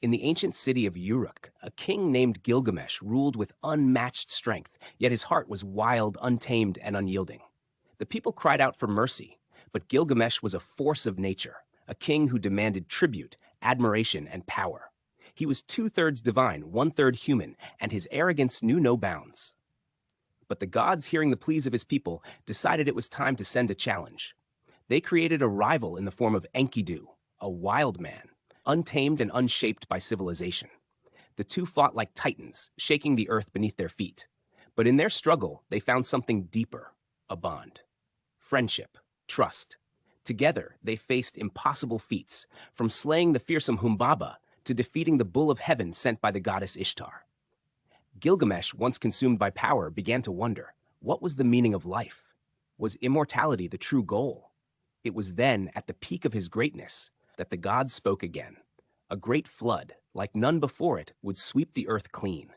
In the ancient city of Uruk, a king named Gilgamesh ruled with unmatched strength, yet his heart was wild, untamed, and unyielding. The people cried out for mercy, but Gilgamesh was a force of nature, a king who demanded tribute, admiration, and power. He was two-thirds divine, one-third human, and his arrogance knew no bounds. But the gods, hearing the pleas of his people, decided it was time to send a challenge. They created a rival in the form of Enkidu, a wild man, untamed and unshaped by civilization. The two fought like titans, shaking the earth beneath their feet. But in their struggle, they found something deeper, a bond. Friendship, trust. Together, they faced impossible feats, from slaying the fearsome Humbaba to defeating the bull of heaven sent by the goddess Ishtar. Gilgamesh, once consumed by power, began to wonder, what was the meaning of life? Was immortality the true goal? It was then, at the peak of his greatness, that the gods spoke again. A great flood, like none before it, would sweep the earth clean.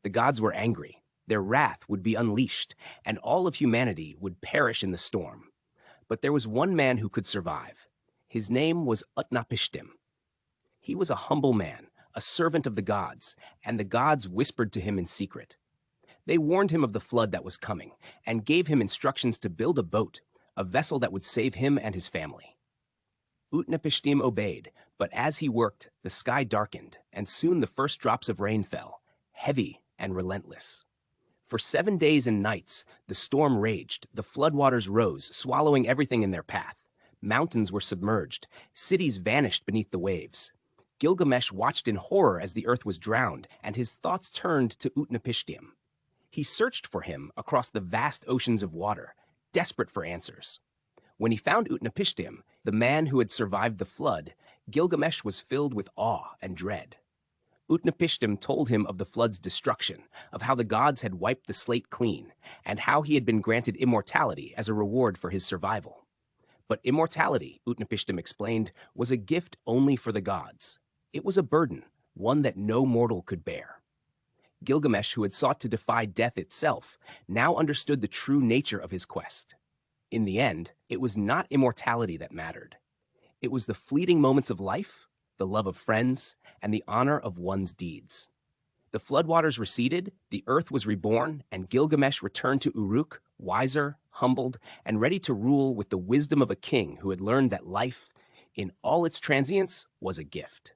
The gods were angry. Their wrath would be unleashed, and all of humanity would perish in the storm. But there was one man who could survive. His name was Utnapishtim. He was a humble man, a servant of the gods, and the gods whispered to him in secret. They warned him of the flood that was coming, and gave him instructions to build a boat, a vessel that would save him and his family. Utnapishtim obeyed, but as he worked, the sky darkened, and soon the first drops of rain fell, heavy and relentless. For 7 days and nights, the storm raged, the floodwaters rose, swallowing everything in their path. Mountains were submerged, cities vanished beneath the waves. Gilgamesh watched in horror as the earth was drowned, and his thoughts turned to Utnapishtim. He searched for him across the vast oceans of water, desperate for answers. When he found Utnapishtim, the man who had survived the flood, Gilgamesh was filled with awe and dread. Utnapishtim told him of the flood's destruction, of how the gods had wiped the slate clean, and how he had been granted immortality as a reward for his survival. But immortality, Utnapishtim explained, was a gift only for the gods. It was a burden, one that no mortal could bear. Gilgamesh, who had sought to defy death itself, now understood the true nature of his quest. In the end, it was not immortality that mattered. It was the fleeting moments of life, the love of friends, and the honor of one's deeds. The floodwaters receded, the earth was reborn, and Gilgamesh returned to Uruk, wiser, humbled, and ready to rule with the wisdom of a king who had learned that life, in all its transience, was a gift.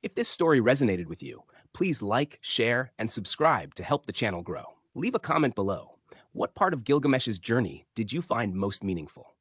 If this story resonated with you, please like, share, and subscribe to help the channel grow. Leave a comment below. What part of Gilgamesh's journey did you find most meaningful?